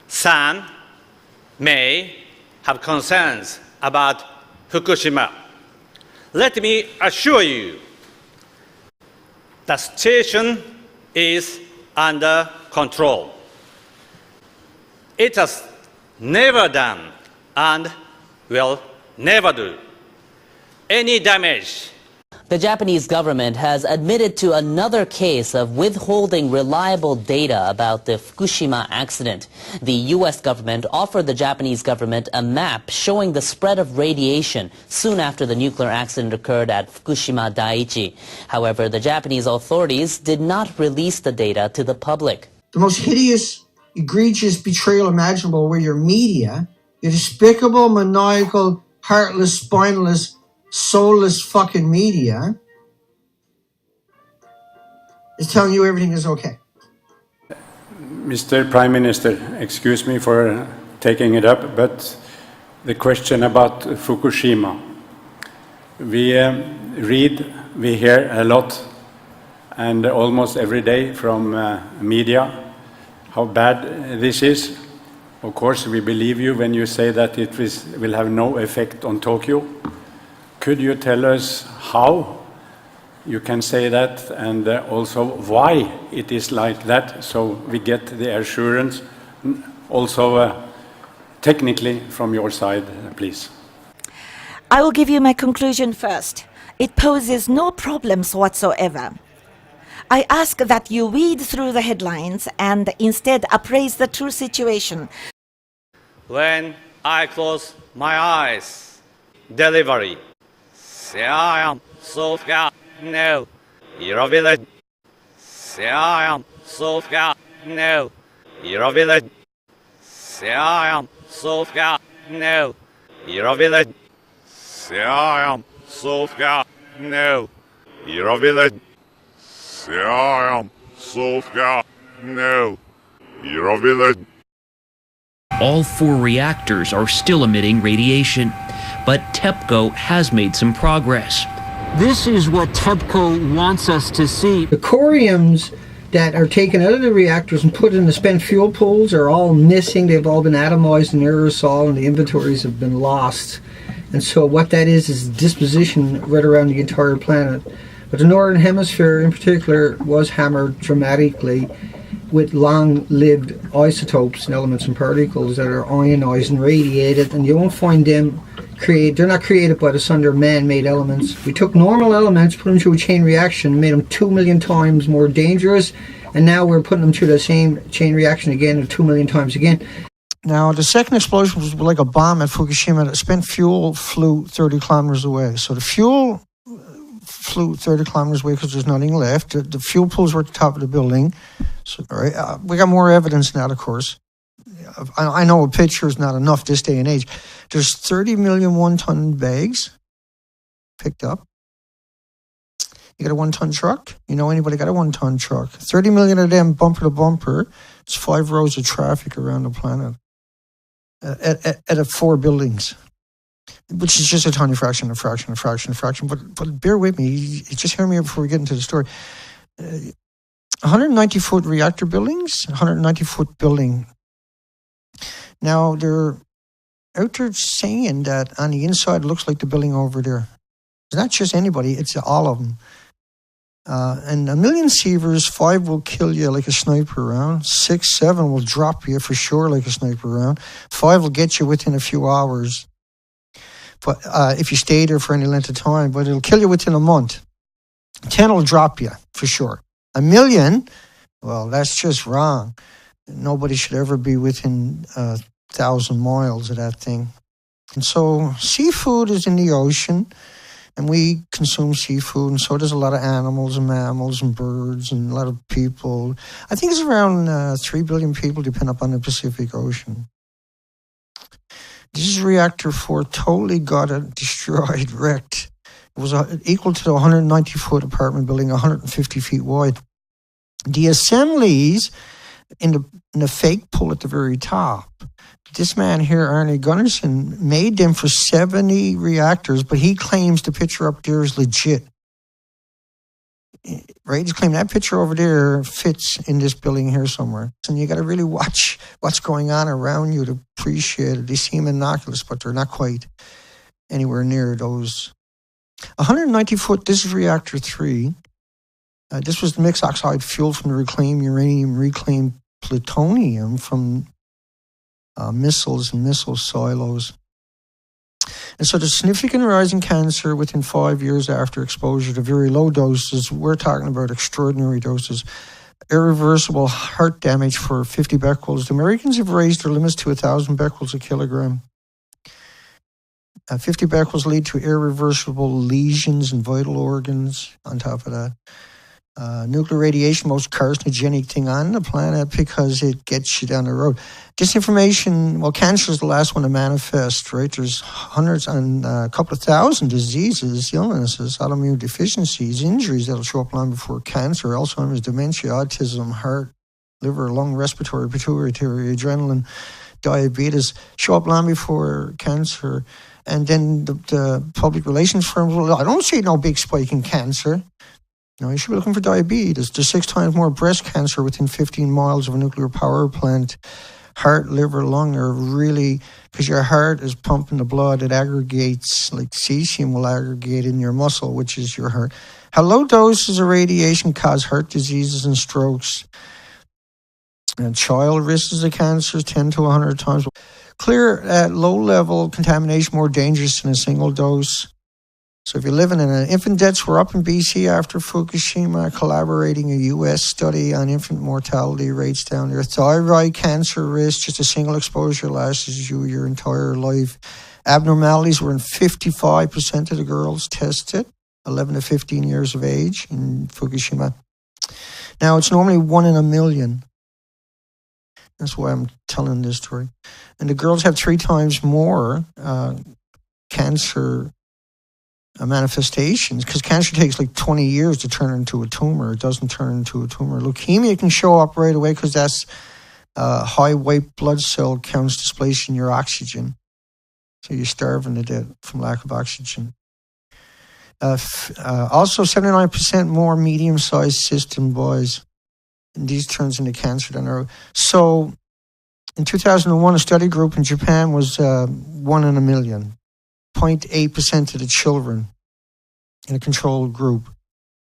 some may have concerns about Fukushima. Let me assure you, the situation is under control. It has never done and will never do any damage. The Japanese government has admitted to another case of withholding reliable data about the Fukushima accident. The U.S. government offered the Japanese government a map showing the spread of radiation soon after the nuclear accident occurred at Fukushima Daiichi. However, the Japanese authorities did not release the data to the public. The most hideous, egregious betrayal imaginable were your media, your despicable, maniacal, heartless, spineless, soulless fucking media is telling you everything is okay. Mr. Prime Minister, excuse me for taking it up, but the question about Fukushima. We read, we hear a lot, and almost every day from media, how bad this is. Of course, we believe you when you say that it will have no effect on Tokyo. Could you tell us how you can say that, and also why it is like that, so we get the assurance, also technically from your side, please? I will give you my conclusion first. It poses no problems whatsoever. I ask that you read through the headlines and instead appraise the true situation. When I close my eyes, delivery. Siam Sofia no. Irovilla. Siam Sofia no. Irovilla. Siam Sofia no. Irovilla. Siam Sofia no. Irovilla. Siam Sofia no. Irovilla. All 4 reactors are still emitting radiation, but TEPCO has made some progress. This is what TEPCO wants us to see. The coriums that are taken out of the reactors and put in the spent fuel pools are all missing. They've all been atomized in aerosol and the inventories have been lost. And so what that is disposition right around the entire planet. But the Northern Hemisphere in particular was hammered dramatically with long-lived isotopes and elements and particles that are ionized and radiated, and you won't find them they're not created by the sun, they're man-made elements. We took normal elements, put them through a chain reaction, made them 2 million times more dangerous, and now we're putting them through the same chain reaction again 2 million times again. Now, the second explosion was like a bomb at Fukushima. The spent fuel flew 30 kilometers away. So the fuel flew 30 kilometers away because there's nothing left. The fuel pools were at the top of the building. So, we got more evidence now, of course. I know a picture is not enough this day and age. There's 30 million one-ton bags picked up. You got a one-ton truck? You know anybody got a one-ton truck? 30 million of them bumper to bumper. It's 5 rows of traffic around the planet at 4 buildings, which is just a tiny fraction. But bear with me. Just hear me out before we get into the story. 190-foot reactor buildings, 190-foot building. Now, they're out there saying that on the inside it looks like the building over there. It's not just anybody, it's all of them. And 1 million sievers, 5 will kill you like a sniper round. 6, 7 will drop you for sure like a sniper round. 5 will get you within a few hours. But if you stay there for any length of time, but it'll kill you within a month. 10 will drop you for sure. 1 million, well, that's just wrong. Nobody should ever be within 1,000 miles of that thing. And so seafood is in the ocean, and we consume seafood, and so does a lot of animals and mammals and birds and a lot of people. I think it's around 3 billion people depend upon the Pacific Ocean. This is Reactor 4, totally got it, destroyed, wrecked. It was equal to the 190-foot apartment building, 150 feet wide. The assemblies in the fake pool at the very top, this man here, Arne Gunnarsson, made them for 70 reactors, but he claims the picture up there is legit. right? He's claiming that picture over there fits in this building here somewhere. And you got to really watch what's going on around you to appreciate it. They seem innocuous, but they're not quite anywhere near those. 190 foot, this is reactor 3. This was the mixed oxide fuel from the reclaimed uranium, reclaimed plutonium from missiles and missile silos. And so the significant rise in cancer within 5 years after exposure to very low doses, we're talking about extraordinary doses, irreversible heart damage for 50 becquerels. The Americans have raised their limits to 1,000 becquerels a kilogram. 50 becquerels lead to irreversible lesions in vital organs on top of that. Nuclear radiation, most carcinogenic thing on the planet because it gets you down the road. Disinformation, well, cancer is the last one to manifest, right? There's hundreds and a couple of thousand diseases, illnesses, autoimmune deficiencies, injuries that'll show up long before cancer, Alzheimer's, dementia, autism, heart, liver, lung, respiratory, pituitary, adrenaline, diabetes, show up long before cancer. And then the public relations firms, well, I don't see no big spike in cancer. No, you should be looking for diabetes. There's 6 times more breast cancer within 15 miles of a nuclear power plant. Heart, liver, lung are really, because your heart is pumping the blood, it aggregates, like cesium will aggregate in your muscle, which is your heart. How low doses of radiation cause heart diseases and strokes. And child risks of cancer 10 to 100 times. Clear at low level contamination more dangerous than a single dose. So if you're living in infant deaths were up in BC after Fukushima, collaborating a U.S. study on infant mortality rates down there. Thyroid cancer risk, just a single exposure lasts you your entire life. Abnormalities were in 55% of the girls tested, 11 to 15 years of age in Fukushima. Now, it's normally 1 in a million. That's why I'm telling this story. And the girls have 3 times more cancer manifestations, because cancer takes like 20 years to turn into a tumor. It doesn't turn into a tumor. Leukemia can show up right away because that's high white blood cell counts displacing your oxygen. So you're starving to death from lack of oxygen. Also, 79% more medium-sized cysts in boys. And these turns into cancer down the road. So in 2001, a study group in Japan was 1 in a million. 0.8% of the children in a controlled group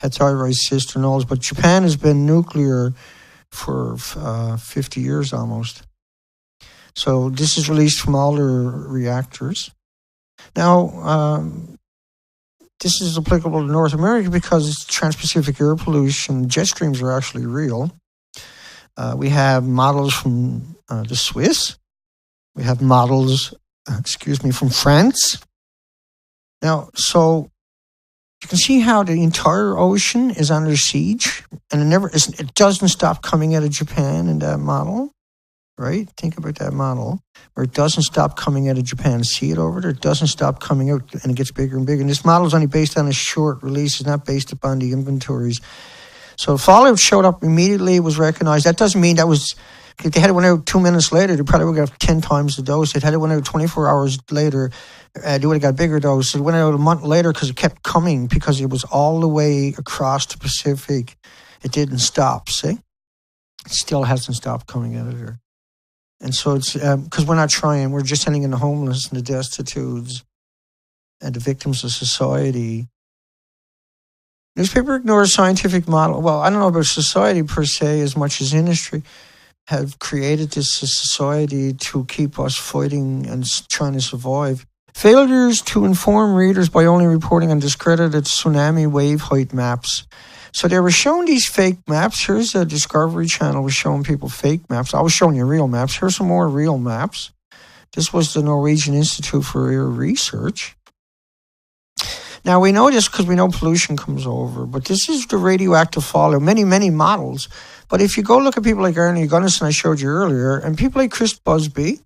had thyroid cysts or nulls, but Japan has been nuclear for 50 years almost. So this is released from all their reactors. Now, this is applicable to North America because it's Trans-Pacific air pollution. Jet streams are actually real. We have models from the Swiss. We have models, from France. Now, so you can see how the entire ocean is under siege, and it doesn't stop coming out of Japan in that model, right? Think about that model, where it doesn't stop coming out of Japan. See it over there? It doesn't stop coming out, and it gets bigger and bigger. And this model is only based on a short release. It's not based upon the inventories. So fallout showed up immediately. It was recognized. That doesn't mean that was... If they had it went out 2 minutes later, they probably would have got 10 times the dose. If they had it went out 24 hours later, they would have got bigger dose. It went out a month later because it kept coming, because it was all the way across the Pacific. It didn't stop, see? It still hasn't stopped coming out of there. And so it's because we're not trying. We're just sending in the homeless and the destitutes and the victims of society. Newspaper ignores scientific model. Well, I don't know about society per se as much as industry have created this society to keep us fighting and trying to survive. Failures to inform readers by only reporting on discredited tsunami wave height maps. So they were showing these fake maps. Here's a Discovery Channel was showing people fake maps. I was showing you real maps. Here's some more real maps. This was the Norwegian Institute for Air Research. Now, we know this because we know pollution comes over, but this is the radioactive fallout, many, many models. But if you go look at people like Ernie Gunnison I showed you earlier, and people like Chris Busby,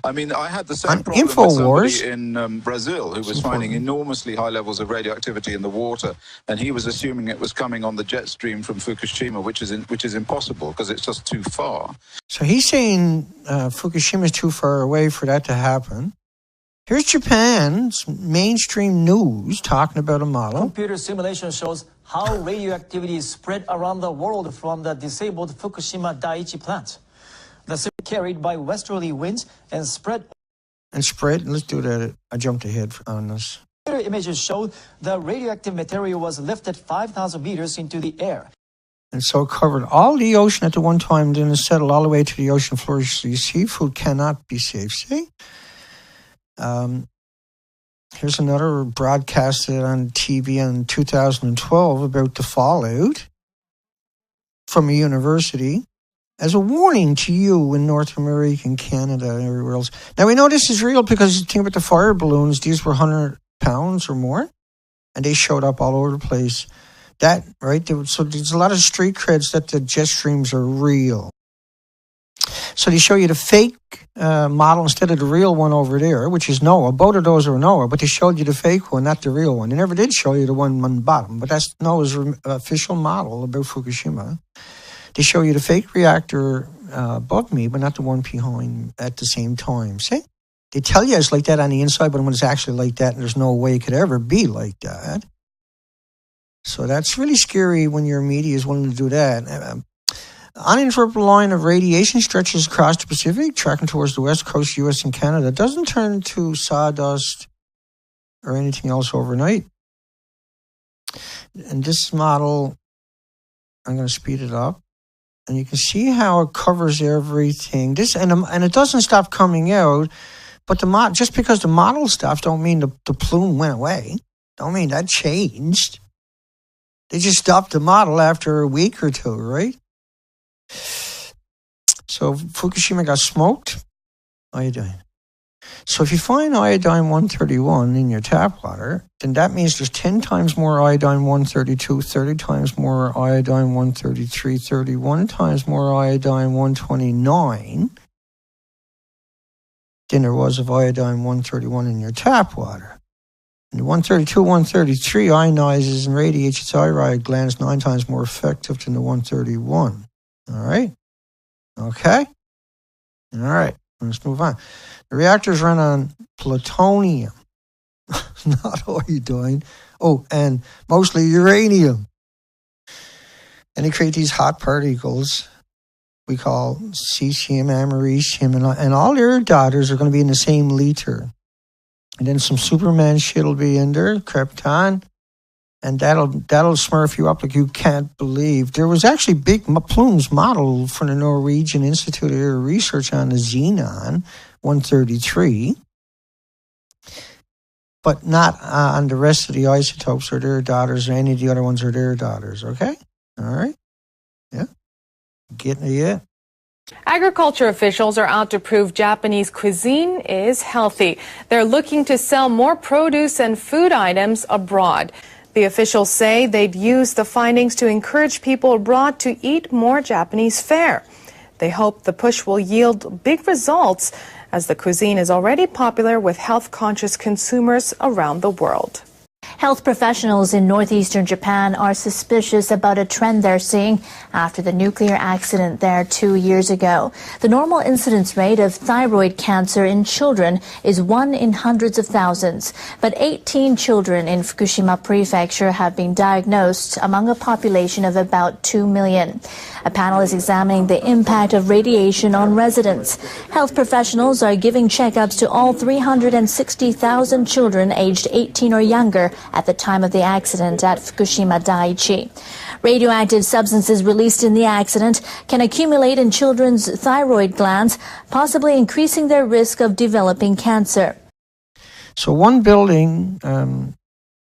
I mean, I had the same problem with somebody in Brazil who was finding enormously high levels of radioactivity in the water, and he was assuming it was coming on the jet stream from Fukushima, which is impossible because it's just too far. So he's saying Fukushima is too far away for that to happen. Here's Japan's mainstream news talking about a model. Computer simulation shows how radioactivity is spread around the world from the disabled Fukushima Daiichi plant. The signal carried by westerly winds and spread. Let's do that. I jumped ahead on this. Computer images showed the radioactive material was lifted 5,000 meters into the air. And so it covered all the ocean at the one time, then it settled all the way to the ocean floor. So you see, food cannot be safe. See? Here's another broadcasted on TV in 2012 about the fallout from a university as a warning to you in North America and Canada and everywhere else. Now, we know this is real because you think about the fire balloons. These were 100 pounds or more, and they showed up all over the place. That, right? So there's a lot of street creds that the jet streams are real. So they show you the fake model instead of the real one over there, which is NOAA. Both of those are NOAA, but they showed you the fake one, not the real one. They never did show you the one on the bottom, but that's NOAA's official model about Fukushima. They show you the fake reactor above me, but not the one behind at the same time. See? They tell you it's like that on the inside, but when it's actually like that, there's no way it could ever be like that. So that's really scary when your media is willing to do that. Uninterrupted line of radiation stretches across the Pacific, tracking towards the west coast, U.S. and Canada. It doesn't turn to sawdust or anything else overnight. And this model, I'm going to speed it up. And you can see how it covers everything. This and it doesn't stop coming out. But just because the model stops, don't mean the plume went away. Don't mean that changed. They just stopped the model after a week or two, right? So Fukushima got smoked. Iodine. So if you find iodine 131 in your tap water, then that means there's 10 times more iodine 132, 30 times more iodine 133, 31 times more iodine 129 than there was of iodine 131 in your tap water. And the 132, 133 ionizes and radiates its thyroid glands 9 times more effective than the 131. All right? Okay? All right. Let's move on. The reactors run on plutonium, not iodine. Oh, and mostly uranium. And they create these hot particles we call cesium, americium, and all their daughters are going to be in the same liter. And then some Superman shit will be in there, krypton, and that'll smurf you up like you can't believe. There was actually big plumes model from the Norwegian Institute of Air Research on the xenon 133, but not on the rest of the isotopes or their daughters, or any of the other ones are their daughters. Okay, all right, yeah, getting it yet. Agriculture officials are out to prove Japanese cuisine is healthy. They're looking to sell more produce and food items abroad. The officials say they'd use the findings to encourage people abroad to eat more Japanese fare. They hope the push will yield big results, as the cuisine is already popular with health-conscious consumers around the world. Health professionals in northeastern Japan are suspicious about a trend they're seeing after the nuclear accident there 2 years ago. The normal incidence rate of thyroid cancer in children is 1 in hundreds of thousands. But 18 children in Fukushima Prefecture have been diagnosed among a population of about 2 million. A panel is examining the impact of radiation on residents. Health professionals are giving checkups to all 360,000 children aged 18 or younger at the time of the accident at Fukushima Daiichi. Radioactive substances released in the accident can accumulate in children's thyroid glands, possibly increasing their risk of developing cancer. So one building,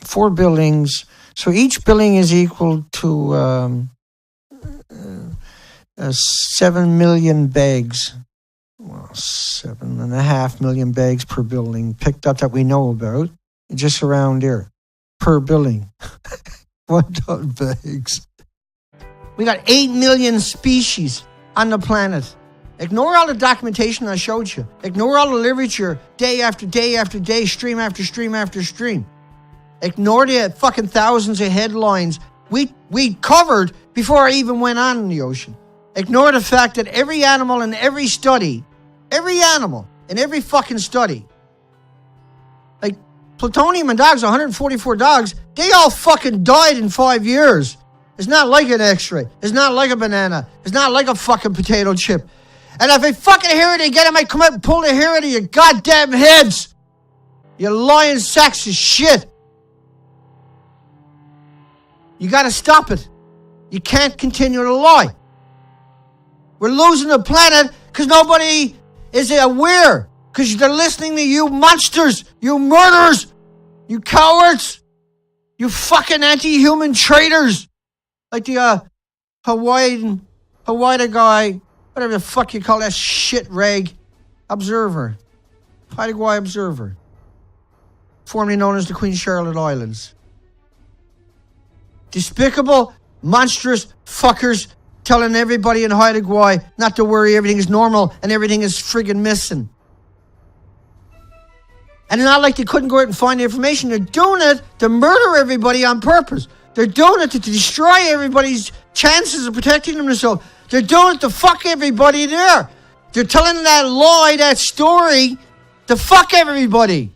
4 buildings, so each building is equal to 7 million bags. Well, 7.5 million bags per building picked up that we know about, just around there, per building. 1 ton bags. We got 8 million species on the planet. Ignore all the documentation I showed you. Ignore all the literature, day after day after day, stream after stream after stream. Ignore the fucking thousands of headlines we covered before I even went on in the ocean. Ignore the fact that every animal in every study, every animal in every fucking study Plutonium and dogs, 144 dogs, they all fucking died in 5 years. It's not like an x-ray. It's not like a banana. It's not like a fucking potato chip. And if I fucking hear it again, I might come out and pull the hair out of your goddamn heads. You lying sacks of shit. You gotta stop it. You can't continue to lie. We're losing the planet because nobody is aware. Because they're listening to you monsters, you murderers, you cowards, you fucking anti-human traitors. Like the Hawaii guy, whatever the fuck you call that shit rag, Observer. Hawaii Observer. Formerly known as the Queen Charlotte Islands. Despicable, monstrous fuckers telling everybody in Hawaii not to worry, everything is normal and everything is friggin' missing. And it's not like they couldn't go out and find the information. They're doing it to murder everybody on purpose. They're doing it to destroy everybody's chances of protecting themselves. They're doing it to fuck everybody there. They're telling that lie, that story, to fuck everybody.